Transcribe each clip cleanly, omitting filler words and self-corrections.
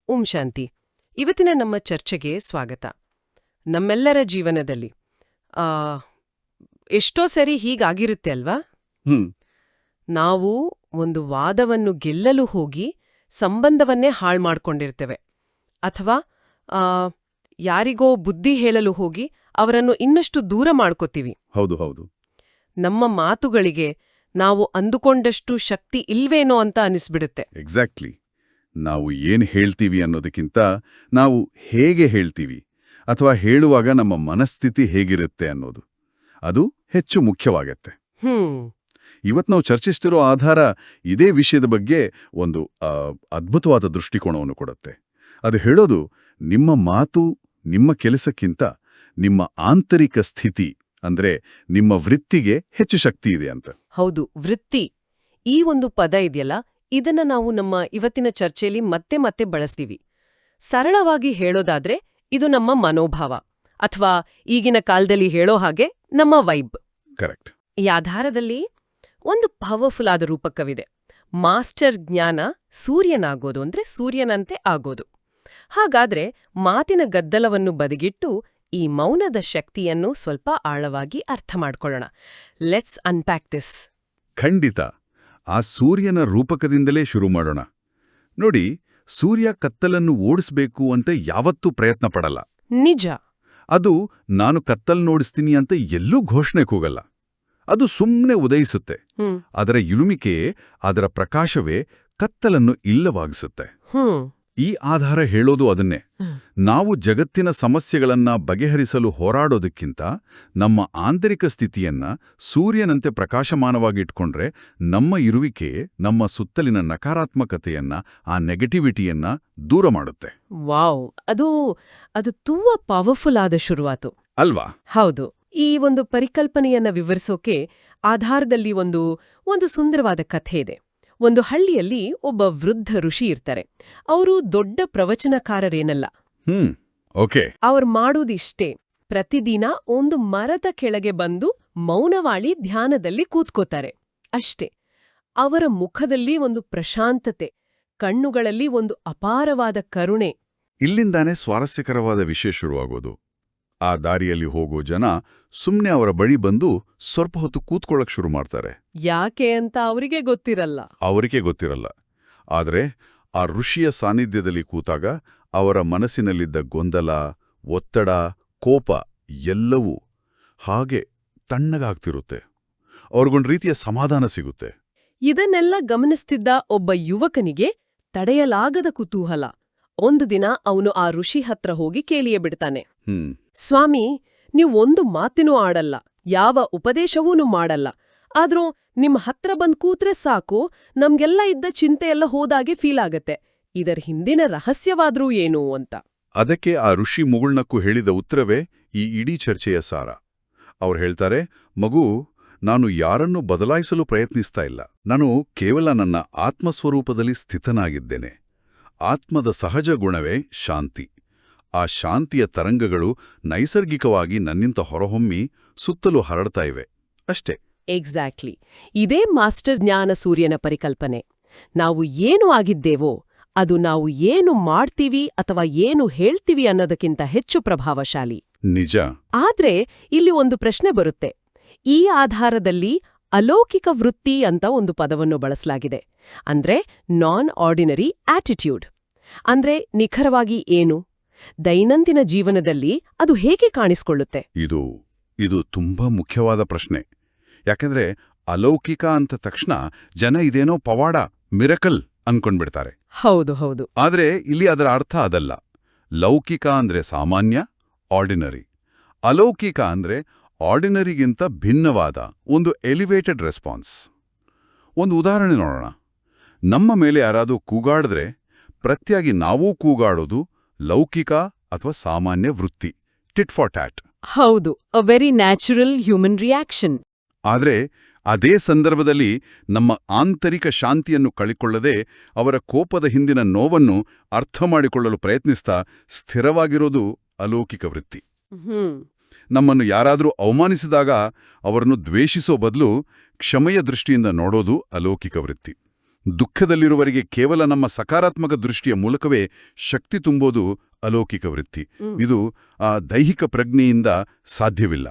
ಓಂ ಶಾಂತಿ. ಇವತ್ತಿನ ನಮ್ಮ ಚರ್ಚೆಗೆ ಸ್ವಾಗತ. ನಮ್ಮೆಲ್ಲರ ಜೀವನದಲ್ಲಿ ಆ ಎಷ್ಟೋ ಸರಿ ಹೀಗಾಗಿರುತ್ತೆ ಅಲ್ವಾ? ನಾವು ಒಂದು ವಾದವನ್ನು ಗೆಲ್ಲಲು ಹೋಗಿ ಸಂಬಂಧವನ್ನೇ ಹಾಳು ಮಾಡ್ಕೊಂಡಿರ್ತೇವೆ, ಅಥವಾ ಯಾರಿಗೋ ಬುದ್ಧಿ ಹೇಳಲು ಹೋಗಿ ಅವರನ್ನು ಇನ್ನಷ್ಟು ದೂರ ಮಾಡ್ಕೋತೀವಿ. ಹೌದು ಹೌದು. ನಮ್ಮ ಮಾತುಗಳಿಗೆ ನಾವು ಅಂದುಕೊಂಡಷ್ಟು ಶಕ್ತಿ ಇಲ್ವೇನೋ ಅಂತ ಅನಿಸ್ಬಿಡುತ್ತೆ. ಎಕ್ಸಾಕ್ಟ್ಲಿ. ನಾವು ಏನ್ ಹೇಳ್ತೀವಿ ಅನ್ನೋದಕ್ಕಿಂತ ನಾವು ಹೇಗೆ ಹೇಳ್ತೀವಿ ಅಥವಾ ಹೇಳುವಾಗ ನಮ್ಮ ಮನಸ್ಥಿತಿ ಹೇಗಿರುತ್ತೆ ಅನ್ನೋದು ಅದು ಹೆಚ್ಚು ಮುಖ್ಯವಾಗತ್ತೆ. ಇವತ್ತು ನಾವು ಚರ್ಚಿಸ್ತಿರೋ ಆಧಾರ ಇದೇ ವಿಷಯದ ಬಗ್ಗೆ ಒಂದು ಅದ್ಭುತವಾದ ದೃಷ್ಟಿಕೋನವನ್ನು ಕೊಡುತ್ತೆ. ಅದು ಹೇಳೋದು ನಿಮ್ಮ ಮಾತು ನಿಮ್ಮ ಕೆಲಸಕ್ಕಿಂತ ನಿಮ್ಮ ಆಂತರಿಕ ಸ್ಥಿತಿ, ಅಂದ್ರೆ ನಿಮ್ಮ ವೃತ್ತಿಗೆ ಹೆಚ್ಚು ಶಕ್ತಿ ಇದೆ ಅಂತ. ಹೌದು, ವೃತ್ತಿ ಈ ಒಂದು ಪದ ಇದೆಯಲ್ಲ, ಇದನ್ನ ನಾವು ನಮ್ಮ ಇವತ್ತಿನ ಚರ್ಚೆಯಲ್ಲಿ ಮತ್ತೆ ಮತ್ತೆ ಬಳಸ್ತೀವಿ. ಸರಳವಾಗಿ ಹೇಳೋದಾದ್ರೆ ಇದು ನಮ್ಮ ಮನೋಭಾವ, ಅಥವಾ ಈಗಿನ ಕಾಲದಲ್ಲಿ ಹೇಳೋ ಹಾಗೆ ನಮ್ಮ ವೈಬ್. ಕರೆಕ್ಟ್. ಈ ಆಧಾರದಲ್ಲಿ ಒಂದು ಪವರ್ಫುಲ್ ಆದ ರೂಪಕವಿದೆ. ಮಾಸ್ಟರ್ ಜ್ಞಾನ ಸೂರ್ಯನಾಗೋದು ಅಂದ್ರೆ ಸೂರ್ಯನಂತೆ ಆಗೋದು. ಹಾಗಾದ್ರೆ ಮಾತಿನ ಗದ್ದಲವನ್ನು ಬದಿಗಿಟ್ಟು ಈ ಮೌನದ ಶಕ್ತಿಯನ್ನು ಸ್ವಲ್ಪ ಆಳವಾಗಿ ಅರ್ಥ ಮಾಡ್ಕೊಳ್ಳೋಣ. Let's unpack this. ಖಂಡಿತ. ಆ ಸೂರ್ಯನ ರೂಪಕದಿಂದಲೇ ಶುರು ಮಾಡೋಣ. ನೋಡಿ, ಸೂರ್ಯ ಕತ್ತಲನ್ನು ಓಡಿಸ್ಬೇಕು ಅಂತ ಯಾವತ್ತೂ ಪ್ರಯತ್ನ ಪಡಲ್ಲ. ನಿಜ. ಅದು ನಾನು ಕತ್ತಲ್ ನೋಡಿಸ್ತೀನಿ ಅಂತ ಎಲ್ಲೂ ಘೋಷಣೆ ಕೂಗಲ್ಲ. ಅದು ಸುಮ್ಮನೆ ಉದಯಿಸುತ್ತೆ. ಅದರ ಇಳುಮಿಕೆ, ಅದರ ಪ್ರಕಾಶವೇ ಕತ್ತಲನ್ನು ಇಲ್ಲವಾಗಿಸುತ್ತೆ. ಈ ಆಧಾರ ಹೇಳೋದು ಅದನ್ನೇ. ನಾವು ಜಗತ್ತಿನ ಸಮಸ್ಯೆಗಳನ್ನ ಬಗೆಹರಿಸಲು ಹೋರಾಡೋದಕ್ಕಿಂತ ನಮ್ಮ ಆಂತರಿಕ ಸ್ಥಿತಿಯನ್ನ ಸೂರ್ಯನಂತೆ ಪ್ರಕಾಶಮಾನವಾಗಿಟ್ಕೊಂಡ್ರೆ ನಮ್ಮ ಇರುವಿಕೆ ನಮ್ಮ ಸುತ್ತಲಿನ ನಕಾರಾತ್ಮಕತೆಯನ್ನ, ಆ ನೆಗೆಟಿವಿಟಿಯನ್ನ ದೂರ ಮಾಡುತ್ತೆ. ವಾವ್, ಅದು ತುಂಬಾ ಪವರ್ಫುಲ್ ಆದ ಶುರುವಾತು ಅಲ್ವಾ? ಹೌದು. ಈ ಒಂದು ಪರಿಕಲ್ಪನೆಯನ್ನ ವಿವರಿಸೋಕೆ ಆಧಾರದಲ್ಲಿ ಒಂದು ಸುಂದರವಾದ ಕಥೆ ಇದೆ. ಒಂದು ಹಳ್ಳಿಯಲ್ಲಿ ಒಬ್ಬ ವೃದ್ಧ ಋಷಿ ಇರ್ತಾರೆ. ಅವರು ದೊಡ್ಡ ಪ್ರವಚನಕಾರರೇನಲ್ಲ. ಓಕೆ. ಅವ್ರು ಮಾಡೋದಿಷ್ಟೇ, ಪ್ರತಿದಿನ ಒಂದು ಮರದ ಕೆಳಗೆ ಬಂದು ಮೌನವಾಳಿ ಧ್ಯಾನದಲ್ಲಿ ಕೂತ್ಕೋತಾರೆ ಅಷ್ಟೇ. ಅವರ ಮುಖದಲ್ಲಿ ಒಂದು ಪ್ರಶಾಂತತೆ, ಕಣ್ಣುಗಳಲ್ಲಿ ಒಂದು ಅಪಾರವಾದ ಕರುಣೆ. ಇಲ್ಲಿಂದಾನೇ ಸ್ವಾರಸ್ಯಕರವಾದ ವಿಷಯ ಶುರುವಾಗೋದು. ಆ ದಾರಿಯಲ್ಲಿ ಹೋಗೋ ಜನ ಸುಮ್ನೆ ಅವರ ಬಳಿ ಬಂದು ಸ್ವಲ್ಪ ಹೊತ್ತು ಕೂತ್ಕೊಳ್ಳಕ್ ಶುರು ಮಾಡ್ತಾರೆ. ಯಾಕೆ ಅಂತ ಅವರಿಗೆ ಗೊತ್ತಿರಲ್ಲ. ಆದ್ರೆ ಆ ಋಷಿಯ ಸಾನ್ನಿಧ್ಯದಲ್ಲಿ ಕೂತಾಗ ಅವರ ಮನಸ್ಸಿನಲ್ಲಿದ್ದ ಗೊಂದಲ, ಒತ್ತಡ, ಕೋಪ ಎಲ್ಲವೂ ಹಾಗೆ ತಣ್ಣಗಾಗ್ತಿರುತ್ತೆ. ಅವ್ರಿಗೊಂದು ರೀತಿಯ ಸಮಾಧಾನ ಸಿಗುತ್ತೆ. ಇದನ್ನೆಲ್ಲ ಗಮನಿಸ್ತಿದ್ದ ಒಬ್ಬ ಯುವಕನಿಗೆ ತಡೆಯಲಾಗದ ಕುತೂಹಲ. ಒಂದು ದಿನ ಅವನು ಆ ಋಷಿ ಹತ್ರ ಹೋಗಿ ಕೇಳಿಯೇ ಬಿಡ್ತಾನೆ, ಸ್ವಾಮಿ, ನೀವು ಒಂದು ಮಾತಿನೂ ಆಡಲ್ಲ, ಯಾವ ಉಪದೇಶವೂ ಮಾಡಲ್ಲ, ಆದ್ರೂ ನಿಮ್ ಹತ್ರ ಬಂದ್ ಕೂತ್ರೆ ಸಾಕು, ನಮ್ಗೆಲ್ಲ ಇದ್ದ ಚಿಂತೆಯೆಲ್ಲ ಹೋದಾಗೆ ಫೀಲ್ ಆಗತ್ತೆ. ಇದರ ಹಿಂದಿನ ರಹಸ್ಯವಾದ್ರೂ ಏನು ಅಂತ. ಅದಕ್ಕೆ ಆ ಋಷಿ ಮುಗುಳ್ನಕ್ಕೂ ಹೇಳಿದ ಉತ್ತರವೇ ಈ ಇಡೀ ಚರ್ಚೆಯ ಸಾರ. ಅವ್ರು ಹೇಳ್ತಾರೆ, ಮಗು, ನಾನು ಯಾರನ್ನೂ ಬದಲಾಯಿಸಲು ಪ್ರಯತ್ನಿಸ್ತಾ ಇಲ್ಲ. ನಾನು ಕೇವಲ ನನ್ನ ಆತ್ಮಸ್ವರೂಪದಲ್ಲಿ ಸ್ಥಿತನಾಗಿದ್ದೇನೆ. ಆತ್ಮದ ಸಹಜ ಗುಣವೇ ಶಾಂತಿ. ಆ ಶಾಂತಿಯ ತರಂಗಗಳು ನೈಸರ್ಗಿಕವಾಗಿ ನನ್ನಿಂದ ಹೊರಹೊಮ್ಮಿ ಸುತ್ತಲೂ ಹರಡ್ತಾ ಇವೆ ಅಷ್ಟೇ. ಎಕ್ಸಾಕ್ಟ್ಲಿ. ಇದೇ ಮಾಸ್ಟರ್ ಜ್ಞಾನ ಸೂರ್ಯನ ಪರಿಕಲ್ಪನೆ. ನಾವು ಏನು ಆಗಿದ್ದೇವೋ ಅದು ನಾವು ಏನು ಮಾಡ್ತೀವಿ ಅಥವಾ ಏನು ಹೇಳ್ತೀವಿ ಅನ್ನೋದಕ್ಕಿಂತ ಹೆಚ್ಚು ಪ್ರಭಾವಶಾಲಿ. ನಿಜ. ಆದ್ರೆ ಇಲ್ಲಿ ಒಂದು ಪ್ರಶ್ನೆ ಬರುತ್ತೆ. ಈ ಆಧಾರದಲ್ಲಿ ಅಲೌಕಿಕ ವೃತ್ತಿ ಅಂತ ಒಂದು ಪದವನ್ನು ಬಳಸಲಾಗಿದೆ. ಅಂದ್ರೆ ನಾನ್ ಆರ್ಡಿನರಿ ಆಟಿಟ್ಯೂಡ್. ಅಂದ್ರೆ ನಿಖರವಾಗಿ ಏನು? ದೈನಂದಿನ ಜೀವನದಲ್ಲಿ ಅದು ಹೇಗೆ ಕಾಣಿಸ್ಕೊಳ್ಳುತ್ತೆ? ಇದು ತುಂಬಾ ಮುಖ್ಯವಾದ ಪ್ರಶ್ನೆ. ಯಾಕೆಂದ್ರೆ ಅಲೌಕಿಕ ಅಂತ ತಕ್ಷಣ ಜನ ಇದೇನೋ ಪವಾಡ, ಮಿರಕಲ್ ಅನ್ಕೊಂಡ್ಬಿಡ್ತಾರೆ. ಹೌದು. ಆದ್ರೆ ಇಲ್ಲಿ ಅದರ ಅರ್ಥ ಅದಲ್ಲ. ಲೌಕಿಕ ಅಂದ್ರೆ ಸಾಮಾನ್ಯ, ಆರ್ಡಿನರಿ. ಅಲೌಕಿಕ ಅಂದ್ರೆ ಆರ್ಡಿನರಿಗಿಂತ ಭಿನ್ನವಾದ ಒಂದು ಎಲಿವೇಟೆಡ್ ರೆಸ್ಪಾನ್ಸ್. ಒಂದು ಉದಾಹರಣೆ ನೋಡೋಣ. ನಮ್ಮ ಮೇಲೆ ಯಾರಾದರೂ ಕೂಗಾಡಿದ್ರೆ ಪ್ರತ್ಯಾಗಿ ನಾವೂ ಕೂಗಾಡೋದು ಲೌಕಿಕ ಅಥವಾ ಸಾಮಾನ್ಯ ವೃತ್ತಿ, ಟಿಟ್ ಫಾರ್ ಟ್ಯಾಟ್. ಹೌದು, a very natural human reaction. ಆದ್ರೆ ಅದೇ ಸಂದರ್ಭದಲ್ಲಿ ನಮ್ಮ ಆಂತರಿಕ ಶಾಂತಿಯನ್ನು ಕಳಿಕೊಳ್ಳದೆ ಅವರ ಕೋಪದ ಹಿಂದಿನ ನೋವನ್ನು ಅರ್ಥ ಮಾಡಿಕೊಳ್ಳಲು ಪ್ರಯತ್ನಿಸ್ತಾ ಸ್ಥಿರವಾಗಿರೋದು ಅಲೌಕಿಕ ವೃತ್ತಿ. ನಮ್ಮನ್ನು ಯಾರಾದರೂ ಅವಮಾನಿಸಿದಾಗ ಅವರನ್ನು ದ್ವೇಷಿಸೋ ಬದಲು ಕ್ಷಮೆಯ ದೃಷ್ಟಿಯಿಂದ ನೋಡೋದು ಅಲೌಕಿಕ ವೃತ್ತಿ. ದುಃಖದಲ್ಲಿರುವವರಿಗೆ ಕೇವಲ ನಮ್ಮ ಸಕಾರಾತ್ಮಕ ದೃಷ್ಟಿಯ ಮೂಲಕವೇ ಶಕ್ತಿ ತುಂಬೋದು ಅಲೌಕಿಕ ವೃತ್ತಿ. ಇದು ದೈಹಿಕ ಪ್ರಜ್ಞೆಯಿಂದ ಸಾಧ್ಯವಿಲ್ಲ.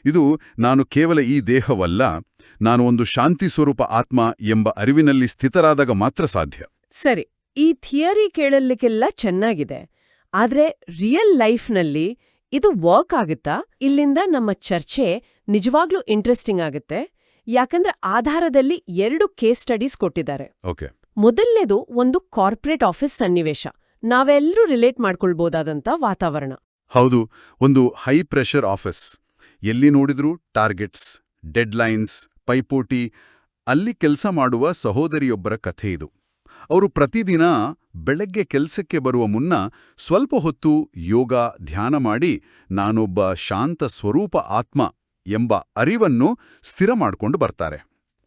ಇದು ನಾನು ಕೇವಲ ಈ ದೇಹವಲ್ಲ, ನಾನು ಒಂದು ಶಾಂತಿ ಸ್ವರೂಪ ಆತ್ಮ ಎಂಬ ಅರಿವಿನಲ್ಲಿ ಸ್ಥಿತರಾದಾಗ ಮಾತ್ರ ಸಾಧ್ಯ. ಸರಿ, ಈ ಥಿಯರಿ ಕೇಳಲಿಕ್ಕೆಲ್ಲ ಚೆನ್ನಾಗಿದೆ. ಆದ್ರೆ ರಿಯಲ್ ಲೈಫ್ನಲ್ಲಿ ಇದು ವರ್ಕ್ ಆಗುತ್ತಾ? ಇಲ್ಲಿಂದ ನಮ್ಮ ಚರ್ಚೆ ನಿಜವಾಗ್ಲೂ ಇಂಟ್ರೆಸ್ಟಿಂಗ್ ಆಗುತ್ತೆ. ಯಾಕಂದ್ರೆ ಆಧಾರದಲ್ಲಿ 2 ಕೇಸ್ ಸ್ಟಡೀಸ್ ಕೊಟ್ಟಿದ್ದಾರೆ. ಓಕೆ. ಮೊದಲನೇದು ಒಂದು ಕಾರ್ಪೊರೇಟ್ ಆಫೀಸ್ ಸನ್ನಿವೇಶ, ನಾವೆಲ್ಲರೂ ರಿಲೇಟ್ ಮಾಡ್ಕೊಳ್ಬೋದಾದಂಥ ವಾತಾವರಣ. ಹೌದು, ಒಂದು ಹೈ ಪ್ರೆಷರ್ ಆಫೀಸ್. ಎಲ್ಲಿ ನೋಡಿದ್ರೂ ಟಾರ್ಗೆಟ್ಸ್, ಡೆಡ್ಲೈನ್ಸ್, ಪೈಪೋಟಿ. ಅಲ್ಲಿ ಕೆಲಸ ಮಾಡುವ ಸಹೋದರಿಯೊಬ್ಬರ ಕಥೆ ಇದು. ಅವರು ಪ್ರತಿದಿನ ಬೆಳಗ್ಗೆ ಕೆಲಸಕ್ಕೆ ಬರುವ ಮುನ್ನ ಸ್ವಲ್ಪ ಹೊತ್ತು ಯೋಗ, ಧ್ಯಾನ ಮಾಡಿ ನಾನೊಬ್ಬ ಶಾಂತ ಸ್ವರೂಪ ಆತ್ಮ ಎಂಬ ಅರಿವನ್ನು ಸ್ಥಿರ ಮಾಡಿಕೊಂಡು ಬರ್ತಾರೆ.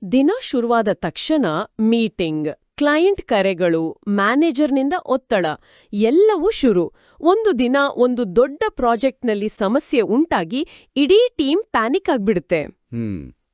ದಿನ ಶುರುವಾದ ತಕ್ಷಣ ಮೀಟಿಂಗ್, ಕ್ಲೈಂಟ್ ಕರೆಗಳು, ಮ್ಯಾನೇಜರ್ನಿಂದ ಒತ್ತಡ ಎಲ್ಲವೂ ಶುರು. ಒಂದು ದಿನ ಒಂದು ದೊಡ್ಡ ಪ್ರಾಜೆಕ್ಟ್ನಲ್ಲಿ ಸಮಸ್ಯೆ ಉಂಟಾಗಿ ಇಡೀ ಟೀಮ್ ಪ್ಯಾನಿಕ್ ಆಗ್ಬಿಡುತ್ತೆ.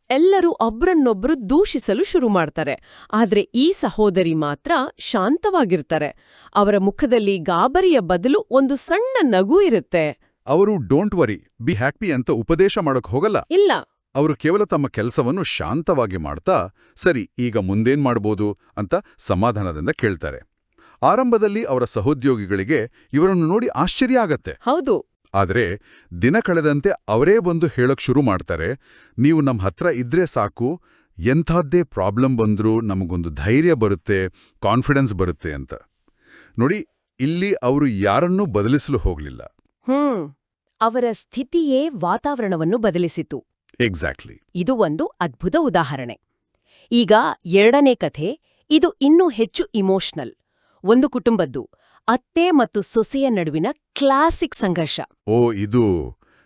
ಎಲ್ಲರೂ ಒಬ್ರನ್ನೊಬ್ರು ದೂಷಿಸಲು ಶುರು ಮಾಡ್ತಾರೆ. ಆದ್ರೆ ಈ ಸಹೋದರಿ ಮಾತ್ರ ಶಾಂತವಾಗಿರ್ತಾರೆ. ಅವರ ಮುಖದಲ್ಲಿ ಗಾಬರಿಯ ಬದಲು ಒಂದು ಸಣ್ಣ ನಗು ಇರುತ್ತೆ. ಅವರು ಡೋಂಟ್ ವರಿ, ಬಿ ಹ್ಯಾಪಿ ಅಂತ ಉಪದೇಶ ಮಾಡೋಕ್ ಹೋಗಲ್ಲ. ಇಲ್ಲ, ಅವರು ಕೇವಲ ತಮ್ಮ ಕೆಲಸವನ್ನು ಶಾಂತವಾಗಿ ಮಾಡ್ತಾ, ಸರಿ ಈಗ ಮುಂದೇನ್ ಮಾಡ್ಬೋದು ಅಂತ ಸಮಾಧಾನದಿಂದ ಕೇಳ್ತಾರೆ. ಆರಂಭದಲ್ಲಿ ಅವರ ಸಹೋದ್ಯೋಗಿಗಳಿಗೆ ಇವರನ್ನು ನೋಡಿ ಆಶ್ಚರ್ಯ ಆಗತ್ತೆ. ಹೌದು. ಆದರೆ ದಿನ ಕಳೆದಂತೆ ಅವರೇ ಬಂದು ಹೇಳಕ್ ಶುರು ಮಾಡ್ತಾರೆ, ನೀವು ನಮ್ಮ ಹತ್ರ ಇದ್ರೆ ಸಾಕು, ಎಂಥದ್ದೇ ಪ್ರಾಬ್ಲಮ್ ಬಂದ್ರೂ ನಮಗೊಂದು ಧೈರ್ಯ ಬರುತ್ತೆ, ಕಾನ್ಫಿಡೆನ್ಸ್ ಬರುತ್ತೆ ಅಂತ. ನೋಡಿ, ಇಲ್ಲಿ ಅವರು ಯಾರನ್ನೂ ಬದಲಿಸಲು ಹೋಗ್ಲಿಲ್ಲ. ಅವರ ಸ್ಥಿತಿಯೇ ವಾತಾವರಣವನ್ನು ಬದಲಿಸಿತು. ಎಕ್ಸಾಕ್ಟ್ಲಿ. ಇದು ಒಂದು ಅದ್ಭುತ ಉದಾಹರಣೆ. ಈಗ 2ನೇ ಕಥೆ, ಇದು ಇನ್ನೂ ಹೆಚ್ಚು ಇಮೋಷನಲ್. ಒಂದು ಕುಟುಂಬದ್ದು, ಅತ್ತೆ ಮತ್ತು ಸೊಸೆಯ ನಡುವಿನ ಕ್ಲಾಸಿಕ್ ಸಂಘರ್ಷ. ಓ,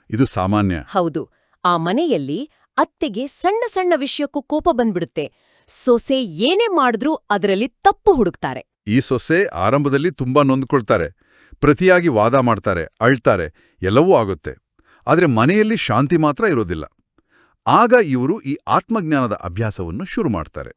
ಇದು ಸಾಮಾನ್ಯ. ಹೌದು. ಆ ಮನೆಯಲ್ಲಿ ಅತ್ತೆಗೆ ಸಣ್ಣ ಸಣ್ಣ ವಿಷಯಕ್ಕೂ ಕೋಪ ಬಂದ್ಬಿಡುತ್ತೆ. ಸೊಸೆ ಏನೇ ಮಾಡಿದ್ರೂ ಅದರಲ್ಲಿ ತಪ್ಪು ಹುಡುಕ್ತಾರೆ. ಈ ಸೊಸೆ ಆರಂಭದಲ್ಲಿ ತುಂಬಾ ನೊಂದ್ಕೊಳ್ತಾರೆ, ಪ್ರತಿಯಾಗಿ ವಾದ ಮಾಡ್ತಾರೆ, ಅಳ್ತಾರೆ, ಎಲ್ಲವೂ ಆಗುತ್ತೆ. ಆದರೆ ಮನೆಯಲ್ಲಿ ಶಾಂತಿ ಮಾತ್ರ ಇರೋದಿಲ್ಲ. ಆಗ ಇವರು ಈ ಆತ್ಮಜ್ಞಾನದ ಅಭ್ಯಾಸವನ್ನು ಶುರು ಮಾಡ್ತಾರೆ.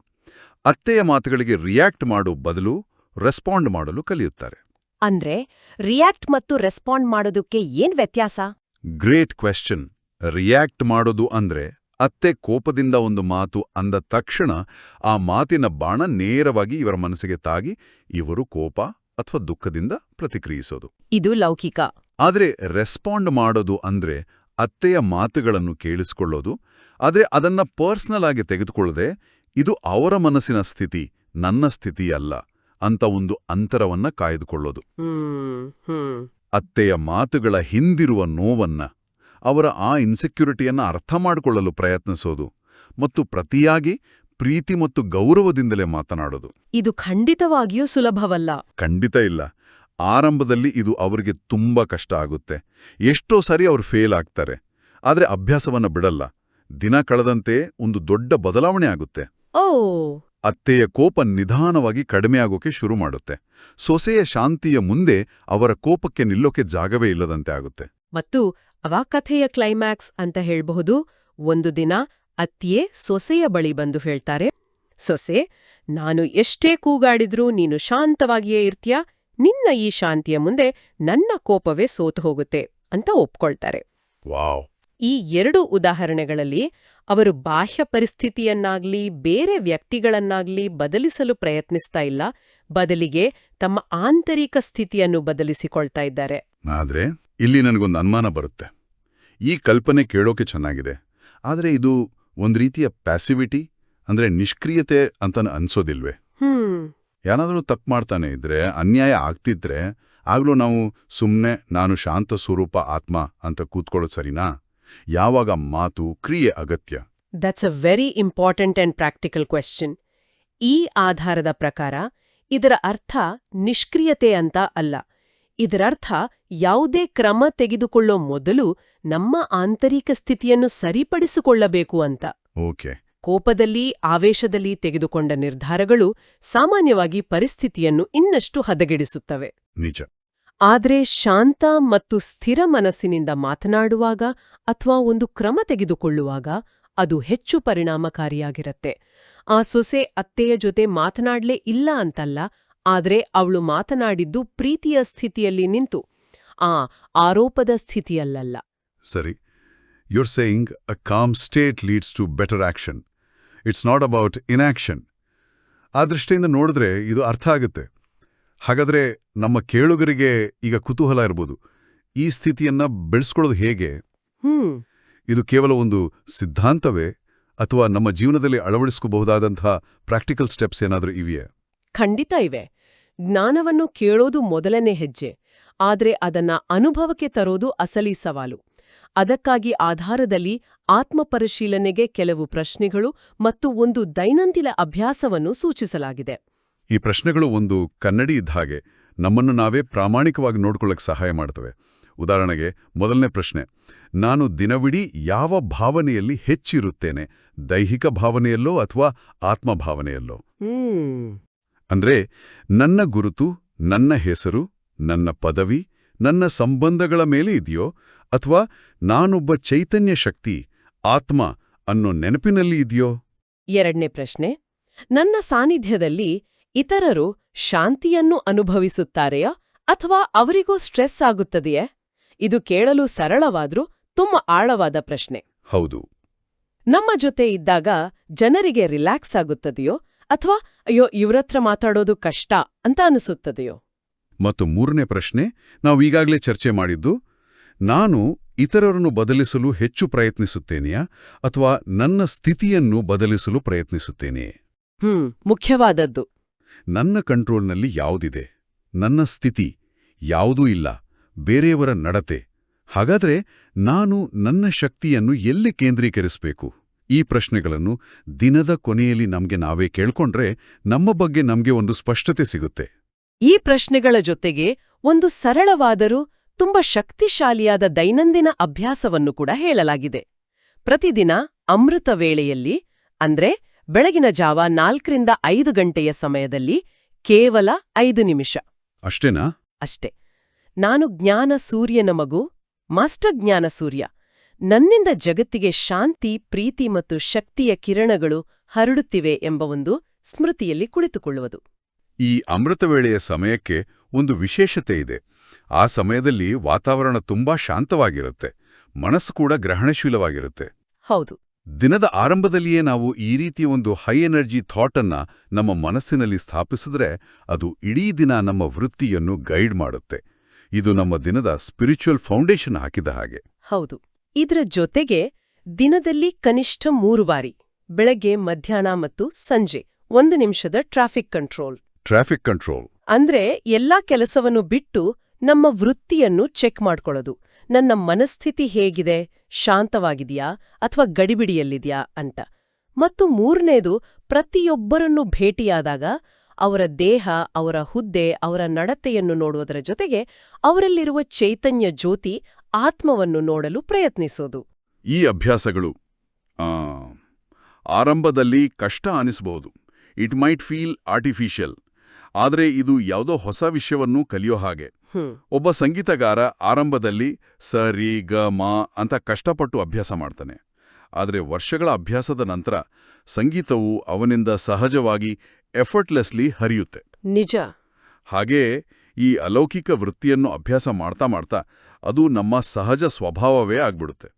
ಅತ್ತೆಯ ಮಾತುಗಳಿಗೆ ರಿಯಾಕ್ಟ್ ಮಾಡೋ ಬದಲು ರೆಸ್ಪಾಂಡ್ ಮಾಡಲು ಕಲಿಯುತ್ತಾರೆ. ಅಂದ್ರೆ ರಿಯಾಕ್ಟ್ ಮತ್ತು ರೆಸ್ಪಾಂಡ್ ಮಾಡೋದಕ್ಕೆ ಏನ್ ವ್ಯತ್ಯಾಸ? Great question. ರಿಯಾಕ್ಟ್ ಮಾಡೋದು ಅಂದ್ರೆ ಅತ್ತೆ ಕೋಪದಿಂದ ಒಂದು ಮಾತು ಅಂದ ತಕ್ಷಣ ಆ ಮಾತಿನ ಬಾಣ ನೇರವಾಗಿ ಇವರ ಮನಸ್ಸಿಗೆ ತಾಗಿ ಇವರು ಕೋಪ ಅಥವಾ ದುಃಖದಿಂದ ಪ್ರತಿಕ್ರಿಯಿಸೋದು. ಇದು ಲೌಕಿಕ. ಆದ್ರೆ ರೆಸ್ಪಾಂಡ್ ಮಾಡೋದು ಅಂದ್ರೆ ಅತ್ತೆಯ ಮಾತುಗಳನ್ನು ಕೇಳಿಸಿಕೊಳ್ಳೋದು, ಆದ್ರೆ ಅದನ್ನ ಪರ್ಸನಲ್ ಆಗಿ ತೆಗೆದುಕೊಳ್ಳದೆ ಇದು ಅವರ ಮನಸ್ಸಿನ ಸ್ಥಿತಿ, ನನ್ನ ಸ್ಥಿತಿ ಅಲ್ಲ ಅಂತ ಒಂದು ಅಂತರವನ್ನ ಕಾಯ್ದುಕೊಳ್ಳೋದು. ಅತ್ತೆಯ ಮಾತುಗಳ ಹಿಂದಿರುವ ನೋವನ್ನ, ಅವರ ಆ ಇನ್ಸೆಕ್ಯೂರಿಟಿಯನ್ನ ಅರ್ಥ ಮಾಡಿಕೊಳ್ಳಲು ಪ್ರಯತ್ನಿಸೋದು ಮತ್ತು ಪ್ರತಿಯಾಗಿ ಪ್ರೀತಿ ಮತ್ತು ಗೌರವದಿಂದಲೇ ಮಾತನಾಡೋದು. ಇದು ಖಂಡಿತವಾಗಿಯೂ ಸುಲಭವಲ್ಲ. ಖಂಡಿತ ಇಲ್ಲ. ಆರಂಭದಲ್ಲಿ ಇದು ಅವರಿಗೆ ತುಂಬಾ ಕಷ್ಟ ಆಗುತ್ತೆ. ಎಷ್ಟೋ ಸಾರಿ ಅವರು ಫೇಲ್ ಆಗ್ತಾರೆ. ಆದ್ರೆ ಅಭ್ಯಾಸವನ್ನ ಬಿಡಲ್ಲ. ದಿನ ಕಳೆದಂತೆ ಒಂದು ದೊಡ್ಡ ಬದಲಾವಣೆ ಆಗುತ್ತೆ. ಓ. ಅತ್ತೆಯ ಕೋಪ ನಿಧಾನವಾಗಿ ಕಡಿಮೆಯಾಗೋಕೆ ಶುರು ಮಾಡುತ್ತೆ. ಸೊಸೆಯ ಶಾಂತಿಯ ಮುಂದೆ ಅವರ ಕೋಪಕ್ಕೆ ನಿಲ್ಲೋಕೆ ಜಾಗವೇ ಇಲ್ಲದಂತೆ ಆಗುತ್ತೆ. ಮತ್ತು ಅವಾ ಕಥೆಯ ಕ್ಲೈಮ್ಯಾಕ್ಸ್ ಅಂತ ಹೇಳ್ಬಹುದು. ಒಂದು ದಿನ ಅತ್ತಿಯೇ ಸೊಸೆಯ ಬಳಿ ಬಂದು ಹೇಳ್ತಾರೆ, ಸೊಸೆ, ನಾನು ಎಷ್ಟೇ ಕೂಗಾಡಿದ್ರೂ ನೀನು ಶಾಂತವಾಗಿಯೇ ಇರ್ತೀಯ, ನಿನ್ನ ಈ ಶಾಂತಿಯ ಮುಂದೆ ನನ್ನ ಕೋಪವೇ ಸೋತು ಹೋಗುತ್ತೆ ಅಂತ ಒಪ್ಕೊಳ್ತಾರೆ. ವಾವ್. ಈ 2 ಉದಾಹರಣೆಗಳಲ್ಲಿ ಅವರು ಬಾಹ್ಯ ಪರಿಸ್ಥಿತಿಯನ್ನಾಗ್ಲಿ ಬೇರೆ ವ್ಯಕ್ತಿಗಳನ್ನಾಗ್ಲಿ ಬದಲಿಸಲು ಪ್ರಯತ್ನಿಸ್ತಾ ಇಲ್ಲ, ಬದಲಿಗೆ ತಮ್ಮ ಆಂತರಿಕ ಸ್ಥಿತಿಯನ್ನು ಬದಲಿಸಿಕೊಳ್ತಾ ಇದ್ದಾರೆ. ಆದ್ರೆ ಇಲ್ಲಿ ನನಗೊಂದು ಅನುಮಾನ ಬರುತ್ತೆ. ಈ ಕಲ್ಪನೆ ಕೇಳೋಕೆ ಚೆನ್ನಾಗಿದೆ, ಆದರೆ ಇದು ಒಂದು ರೀತಿಯ ಪ್ಯಾಸಿವಿಟಿ, ಅಂದ್ರೆ ನಿಷ್ಕ್ರಿಯತೆ ಅಂತ ಅನ್ಸೋದಿಲ್ವೇ? ಯಾರಾದರೂ ತಪ್ಪು ಮಾಡ್ತಾನೆ ಇದ್ರೆ, ಅನ್ಯಾಯ ಆಗ್ತಿದ್ರೆ, ಆಗ್ಲೂ ನಾವು ಸುಮ್ಮನೆ ನಾನು ಶಾಂತ ಸ್ವರೂಪ ಆತ್ಮ ಅಂತ ಕೂತ್ಕೊಳ್ಳೋದು ಸರಿನಾ? ಯಾವಾಗ ಮಾತು, ಕ್ರಿಯೆ ಅಗತ್ಯ? That's a very important and practical question. ಈ ಆಧಾರದ ಪ್ರಕಾರ ಇದರ ಅರ್ಥ ನಿಷ್ಕ್ರಿಯತೆ ಅಂತ ಅಲ್ಲ. ಇದರರ್ಥ ಯಾವುದೇ ಕ್ರಮ ತೆಗೆದುಕೊಳ್ಳೋ ಮೊದಲು ನಮ್ಮ ಆಂತರಿಕ ಸ್ಥಿತಿಯನ್ನು ಸರಿಪಡಿಸಿಕೊಳ್ಳಬೇಕು ಅಂತ. ಓಕೆ. ಕೋಪದಲ್ಲಿ, ಆವೇಶದಲ್ಲಿ ತೆಗೆದುಕೊಂಡ ನಿರ್ಧಾರಗಳು ಸಾಮಾನ್ಯವಾಗಿ ಪರಿಸ್ಥಿತಿಯನ್ನು ಇನ್ನಷ್ಟು ಹದಗೆಡಿಸುತ್ತವೆ. ನಿಜ. ಆದ್ರೆ ಶಾಂತ ಮತ್ತು ಸ್ಥಿರ ಮನಸ್ಸಿನಿಂದ ಮಾತನಾಡುವಾಗ ಅಥವಾ ಒಂದು ಕ್ರಮ ತೆಗೆದುಕೊಳ್ಳುವಾಗ ಅದು ಹೆಚ್ಚು ಪರಿಣಾಮಕಾರಿಯಾಗಿರತ್ತೆ. ಆ ಸೊಸೆ ಅತ್ತೆಯ ಜೊತೆ ಮಾತನಾಡ್ಲೇ ಇಲ್ಲ ಅಂತಲ್ಲ, ಆದ್ರೆ ಅವಳು ಮಾತನಾಡಿದ್ದು ಪ್ರೀತಿಯ ಸ್ಥಿತಿಯಲ್ಲಿ ನಿಂತು, ಆರೋಪದ ಸ್ಥಿತಿಯಲ್ಲ. ಸರಿ, you're saying a calm state leads to better action. It's not about inaction. ಆ ದೃಷ್ಟಿಯಿಂದ ನೋಡಿದ್ರೆ ಇದು ಅರ್ಥ ಆಗುತ್ತೆ. ಹಾಗಾದ್ರೆ ನಮ್ಮ ಕೇಳುಗರಿಗೆ ಈಗ ಕುತೂಹಲ ಇರ್ಬೋದು, ಈ ಸ್ಥಿತಿಯನ್ನ ಬೆಳೆಸ್ಕೊಳ್ಳೋದು ಹೇಗೆ? ಇದು ಕೇವಲ ಒಂದು ಸಿದ್ಧಾಂತವೇ ಅಥವಾ ನಮ್ಮ ಜೀವನದಲ್ಲಿ ಅಳವಡಿಸ್ಕೋಬಹುದಾದಂತಹ ಪ್ರಾಕ್ಟಿಕಲ್ ಸ್ಟೆಪ್ಸ್ ಏನಾದರೂ ಇವೆಯೇ? ಖಂಡಿತ ಇವೆ. ಜ್ಞಾನವನ್ನು ಕೇಳೋದು ಮೊದಲನೇ ಹೆಜ್ಜೆ, ಆದ್ರೆ ಅದನ್ನ ಅನುಭವಕ್ಕೆ ತರೋದು ಅಸಲಿ ಸವಾಲು. ಅದಕ್ಕಾಗಿ ಆಧಾರದಲ್ಲಿ ಆತ್ಮಪರಿಶೀಲನೆಗೆ ಕೆಲವು ಪ್ರಶ್ನೆಗಳು ಮತ್ತು ಒಂದು ದೈನಂದಿನ ಅಭ್ಯಾಸವನ್ನು ಸೂಚಿಸಲಾಗಿದೆ. ಈ ಪ್ರಶ್ನೆಗಳು ಒಂದು ಕನ್ನಡಿ ಇದ್ದ ಹಾಗೆ ನಮ್ಮನ್ನು ನಾವೇ ಪ್ರಾಮಾಣಿಕವಾಗಿ ನೋಡ್ಕೊಳ್ಳಕ್ಕೆ ಸಹಾಯ ಮಾಡ್ತವೆ. ಉದಾಹರಣೆಗೆ, ಮೊದಲನೇ ಪ್ರಶ್ನೆ, ನಾನು ದಿನವಿಡೀ ಯಾವ ಭಾವನೆಯಲ್ಲಿ ಹೆಚ್ಚಿರುತ್ತೇನೆ, ದೈಹಿಕ ಭಾವನೆಯಲ್ಲೋ ಅಥವಾ ಆತ್ಮಭಾವನೆಯಲ್ಲೋ? ಅಂದ್ರೆ ನನ್ನ ಗುರುತು, ನನ್ನ ಹೆಸರು, ನನ್ನ ಪದವಿ, ನನ್ನ ಸಂಬಂಧಗಳ ಮೇಲೆ ಇದೆಯೋ ಅಥವಾ ನಾನೊಬ್ಬ ಚೈತನ್ಯ ಶಕ್ತಿ, ಆತ್ಮ ಅನ್ನೋ ನೆನಪಿನಲ್ಲಿ ಇದೆಯೋ? ಎರಡನೇ ಪ್ರಶ್ನೆ, ನನ್ನ ಸಾನ್ನಿಧ್ಯದಲ್ಲಿ ಇತರರು ಶಾಂತಿಯನ್ನು ಅನುಭವಿಸುತ್ತಾರೆಯಾ ಅಥವಾ ಅವರಿಗೂ ಸ್ಟ್ರೆಸ್ ಆಗುತ್ತದೆಯೇ? ಇದು ಕೇಳಲು ಸರಳವಾದ್ರೂ ತುಂಬ ಆಳವಾದ ಪ್ರಶ್ನೆ. ಹೌದು. ನಮ್ಮ ಜೊತೆ ಇದ್ದಾಗ ಜನರಿಗೆ ರಿಲ್ಯಾಕ್ಸ್ ಆಗುತ್ತದೆಯೋ ಅಥವಾ ಅಯ್ಯೋ ಇವ್ರತ್ರ ಮಾತಾಡೋದು ಕಷ್ಟ ಅಂತ ಅನಿಸುತ್ತದೆಯೋ? ಮತ್ತು ಮೂರನೇ ಪ್ರಶ್ನೆ, ನಾವು ಈಗಾಗಲೇ ಚರ್ಚೆ ಮಾಡಿದ್ದು, ನಾನು ಇತರರನ್ನು ಬದಲಿಸಲು ಹೆಚ್ಚು ಪ್ರಯತ್ನಿಸುತ್ತೇನೆಯಾ ಅಥವಾ ನನ್ನ ಸ್ಥಿತಿಯನ್ನು ಬದಲಿಸಲು ಪ್ರಯತ್ನಿಸುತ್ತೇನೆಯೇ? ಮುಖ್ಯವಾದದ್ದು. ನನ್ನ ಕಂಟ್ರೋಲ್ನಲ್ಲಿ ಯಾವುದಿದೆ? ನನ್ನ ಸ್ಥಿತಿ ಯಾವುದೂ ಇಲ್ಲ, ಬೇರೆಯವರ ನಡತೆ. ಹಾಗಾದ್ರೆ ನಾನು ನನ್ನ ಶಕ್ತಿಯನ್ನು ಎಲ್ಲಿ ಕೇಂದ್ರೀಕರಿಸಬೇಕು? ಈ ಪ್ರಶ್ನೆಗಳನ್ನು ದಿನದ ಕೊನೆಯಲ್ಲಿ ನಮ್ಗೆ ನಾವೇ ಕೇಳ್ಕೊಂಡ್ರೆ ನಮ್ಮ ಬಗ್ಗೆ ನಮ್ಗೆ ಒಂದು ಸ್ಪಷ್ಟತೆ ಸಿಗುತ್ತೆ. ಈ ಪ್ರಶ್ನೆಗಳ ಜೊತೆಗೆ ಒಂದು ಸರಳವಾದರೂ ತುಂಬ ಶಕ್ತಿಶಾಲಿಯಾದ ದೈನಂದಿನ ಅಭ್ಯಾಸವನ್ನು ಕೂಡ ಹೇಳಲಾಗಿದೆ. ಪ್ರತಿದಿನ ಅಮೃತ ವೇಳೆಯಲ್ಲಿ, ಅಂದ್ರೆ ಬೆಳಗಿನ ಜಾವ 4ರಿಂದ 5 ಗಂಟೆಯ ಸಮಯದಲ್ಲಿ ಕೇವಲ 5 ನಿಮಿಷ ಅಷ್ಟೇನಾ? ಅಷ್ಟೇ. ನಾನು ಜ್ಞಾನ ಸೂರ್ಯನ ಮಗು, ಮಾಸ್ಟರ್ ಜ್ಞಾನ ಸೂರ್ಯ. ನನ್ನಿಂದ ಜಗತ್ತಿಗೆ ಶಾಂತಿ, ಪ್ರೀತಿ ಮತ್ತು ಶಕ್ತಿಯ ಕಿರಣಗಳು ಹರಡುತ್ತಿವೆ ಎಂಬ ಒಂದು ಸ್ಮೃತಿಯಲ್ಲಿ ಕುಳಿತುಕೊಳ್ಳುವುದು. ಈ ಅಮೃತವೇಳೆಯ ಸಮಯಕ್ಕೆ ಒಂದು ವಿಶೇಷತೆ ಇದೆ. ಆ ಸಮಯದಲ್ಲಿ ವಾತಾವರಣ ತುಂಬಾ ಶಾಂತವಾಗಿರುತ್ತೆ, ಮನಸ್ಸು ಕೂಡ ಗ್ರಹಣಶೀಲವಾಗಿರುತ್ತೆ. ಹೌದು. ದಿನದ ಆರಂಭದಲ್ಲಿಯೇ ನಾವು ಈ ರೀತಿಯ ಒಂದು ಹೈ ಎನರ್ಜಿ ಥಾಟನ್ನ ನಮ್ಮ ಮನಸ್ಸಿನಲ್ಲಿ ಸ್ಥಾಪಿಸಿದ್ರೆ ಅದು ಇಡೀ ದಿನ ನಮ್ಮ ವೃತ್ತಿಯನ್ನು ಗೈಡ್ ಮಾಡುತ್ತೆ. ಇದು ನಮ್ಮ ದಿನದ ಸ್ಪಿರಿಚುವಲ್ ಫೌಂಡೇಶನ್ ಹಾಕಿದ ಹಾಗೆ. ಹೌದು. ಇದರ ಜೊತೆಗೆ ದಿನದಲ್ಲಿ ಕನಿಷ್ಠ 3 ಬಾರಿ, ಬೆಳಗ್ಗೆ, ಮಧ್ಯಾಹ್ನ ಮತ್ತು ಸಂಜೆ 1 ನಿಮಿಷದ ಟ್ರಾಫಿಕ್ ಕಂಟ್ರೋಲ್. ಅಂದ್ರೆ ಎಲ್ಲಾ ಕೆಲಸವನ್ನು ಬಿಟ್ಟು ನಮ್ಮ ವೃತ್ತಿಯನ್ನು ಚೆಕ್ ಮಾಡ್ಕೊಳ್ಳೋದು. ನನ್ನ ಮನಸ್ಥಿತಿ ಹೇಗಿದೆ, ಶಾಂತವಾಗಿದೆಯಾ ಅಥವಾ ಗಡಿಬಿಡಿಯಲ್ಲಿದೆಯಾ ಅಂತ. ಮತ್ತು ಮೂರನೇದು, ಪ್ರತಿಯೊಬ್ಬರನ್ನು ಭೇಟಿಯಾದಾಗ ಅವರ ದೇಹ, ಅವರ ಹುದ್ದೆ, ಅವರ ನಡತೆಯನ್ನು ನೋಡುವುದರ ಜೊತೆಗೆ ಅವರಲ್ಲಿರುವ ಚೈತನ್ಯ ಜ್ಯೋತಿ, ಆತ್ಮವನ್ನು ನೋಡಲು ಪ್ರಯತ್ನಿಸೋದು. ಈ ಅಭ್ಯಾಸಗಳು ಆರಂಭದಲ್ಲಿ ಕಷ್ಟ ಅನಿಸಬಹುದು. It might feel artificial. ಆದರೆ ಇದು ಯಾವುದೋ ಹೊಸ ವಿಷಯವನ್ನು ಕಲಿಯೋ ಹಾಗೆ. ಒಬ್ಬ ಸಂಗೀತಗಾರ ಆರಂಭದಲ್ಲಿ ಸ ರಿ ಗ ಮ ಅಂತ ಕಷ್ಟಪಟ್ಟು ಅಭ್ಯಾಸ ಮಾಡ್ತಾನೆ. ಆದರೆ ವರ್ಷಗಳ ಅಭ್ಯಾಸದ ನಂತರ ಸಂಗೀತವು ಅವನಿಂದ ಸಹಜವಾಗಿ ಎಫರ್ಟ್ಲೆಸ್ಲಿ ಹರಿಯುತ್ತೆ. ನಿಜ. ಹಾಗೇ ಈ ಅಲೌಕಿಕ ವೃತ್ತಿಯನ್ನು ಅಭ್ಯಾಸ ಮಾಡ್ತಾ ಮಾಡ್ತಾ ಅದು ನಮ್ಮ ಸಹಜ ಸ್ವಭಾವವೇ ಆಗ್ಬಿಡುತ್ತೆ.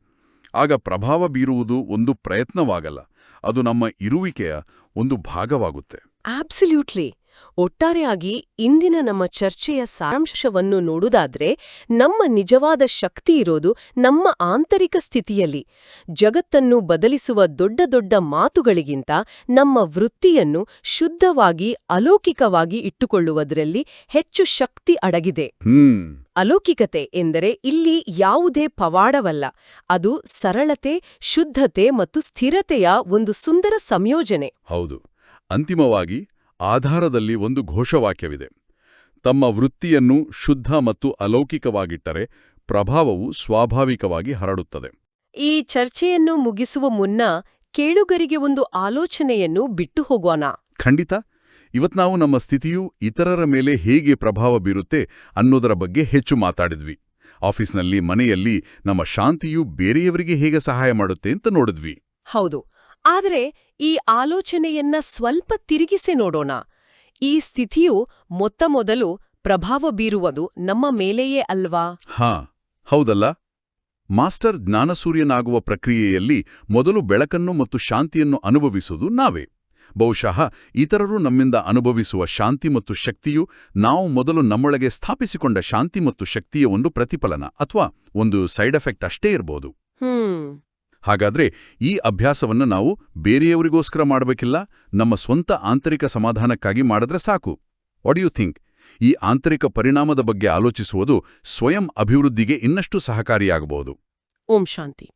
ಆಗ ಪ್ರಭಾವ ಬೀರುವುದು ಒಂದು ಪ್ರಯತ್ನವಾಗಲ್ಲ, ಅದು ನಮ್ಮ ಇರುವಿಕೆಯ ಒಂದು ಭಾಗವಾಗುತ್ತೆ. ಆಬ್ಸಲ್ಯೂಟ್ಲಿ. ಒಟ್ಟಾರೆಯಾಗಿ ಇಂದಿನ ನಮ್ಮ ಚರ್ಚೆಯ ಸಾರಾಂಶವನ್ನು ನೋಡುವುದಾದ್ರೆ, ನಮ್ಮ ನಿಜವಾದ ಶಕ್ತಿ ಇರೋದು ನಮ್ಮ ಆಂತರಿಕ ಸ್ಥಿತಿಯಲ್ಲಿ. ಜಗತ್ತನ್ನು ಬದಲಿಸುವ ದೊಡ್ಡ ದೊಡ್ಡ ಮಾತುಗಳಿಗಿಂತ ನಮ್ಮ ವೃತ್ತಿಯನ್ನು ಶುದ್ಧವಾಗಿ, ಅಲೌಕಿಕವಾಗಿ ಇಟ್ಟುಕೊಳ್ಳುವುದರಲ್ಲಿ ಹೆಚ್ಚು ಶಕ್ತಿ ಅಡಗಿದೆ. ಅಲೌಕಿಕತೆ ಎಂದರೆ ಇಲ್ಲಿ ಯಾವುದೇ ಪವಾಡವಲ್ಲ, ಅದು ಸರಳತೆ, ಶುದ್ಧತೆ ಮತ್ತು ಸ್ಥಿರತೆಯ ಒಂದು ಸುಂದರ ಸಂಯೋಜನೆ. ಹೌದು. ಅಂತಿಮವಾಗಿ ಆಧಾರದಲ್ಲಿ ಒಂದು ಘೋಷವಾಕ್ಯವಿದೆ: ತಮ್ಮ ವೃತ್ತಿಯನ್ನು ಶುದ್ಧ ಮತ್ತು ಅಲೌಕಿಕವಾಗಿಟ್ಟರೆ ಪ್ರಭಾವವು ಸ್ವಾಭಾವಿಕವಾಗಿ ಹರಡುತ್ತದೆ. ಈ ಚರ್ಚೆಯನ್ನು ಮುಗಿಸುವ ಮುನ್ನ ಕೇಳುಗರಿಗೆ ಒಂದು ಆಲೋಚನೆಯನ್ನು ಬಿಟ್ಟು ಹೋಗೋಣ. ಖಂಡಿತ. ಇವತ್ತು ನಾವು ನಮ್ಮ ಸ್ಥಿತಿಯು ಇತರರ ಮೇಲೆ ಹೇಗೆ ಪ್ರಭಾವ ಬೀರುತ್ತೆ ಅನ್ನೋದರ ಬಗ್ಗೆ ಹೆಚ್ಚು ಮಾತಾಡಿದ್ವಿ. ಆಫೀಸ್ನಲ್ಲಿ, ಮನೆಯಲ್ಲಿ ನಮ್ಮ ಶಾಂತಿಯು ಬೇರೆಯವರಿಗೆ ಹೇಗೆ ಸಹಾಯ ಮಾಡುತ್ತೆ ಅಂತ ನೋಡಿದ್ವಿ. ಹೌದು. ಆದರೆ ಈ ಆಲೋಚನೆಯನ್ನ ಸ್ವಲ್ಪ ತಿರುಗಿಸಿ ನೋಡೋಣ. ಈ ಸ್ಥಿತಿಯು ಮೊದಲು ಪ್ರಭಾವ ಬೀರುವುದು ನಮ್ಮ ಮೇಲೆಯೇ ಅಲ್ವಾ? ಹಾ ಹೌದಲ್ಲ. ಮಾಸ್ಟರ್ ಜ್ಞಾನಸೂರ್ಯನಾಗುವ ಪ್ರಕ್ರಿಯೆಯಲ್ಲಿ ಮೊದಲು ಬೆಳಕನ್ನು ಮತ್ತು ಶಾಂತಿಯನ್ನು ಅನುಭವಿಸುವುದು ನಾವೇ. ಬಹುಶಃ ಇತರರು ನಮ್ಮಿಂದ ಅನುಭವಿಸುವ ಶಾಂತಿ ಮತ್ತು ಶಕ್ತಿಯು ನಾವು ಮೊದಲು ನಮ್ಮೊಳಗೆ ಸ್ಥಾಪಿಸಿಕೊಂಡ ಶಾಂತಿ ಮತ್ತು ಶಕ್ತಿಯ ಒಂದು ಪ್ರತಿಫಲನ ಅಥವಾ ಒಂದು ಸೈಡ್ ಎಫೆಕ್ಟ್ ಅಷ್ಟೇ ಇರಬಹುದು. ಹಾಗಾದ್ರೆ ಈ ಅಭ್ಯಾಸವನ್ನು ನಾವು ಬೇರೆಯವರಿಗೋಸ್ಕರ ಮಾಡಬೇಕಿಲ್ಲ, ನಮ್ಮ ಸ್ವಂತ ಆಂತರಿಕ ಸಮಾಧಾನಕ್ಕಾಗಿ ಮಾಡಿದ್ರೆ ಸಾಕು. What you think? ಈ ಆಂತರಿಕ ಪರಿಣಾಮದ ಬಗ್ಗೆ ಆಲೋಚಿಸುವುದು ಸ್ವಯಂ ಅಭಿವೃದ್ಧಿಗೆ ಇನ್ನಷ್ಟು ಸಹಕಾರಿಯಾಗಬಹುದು. ಓಂ ಶಾಂತಿ.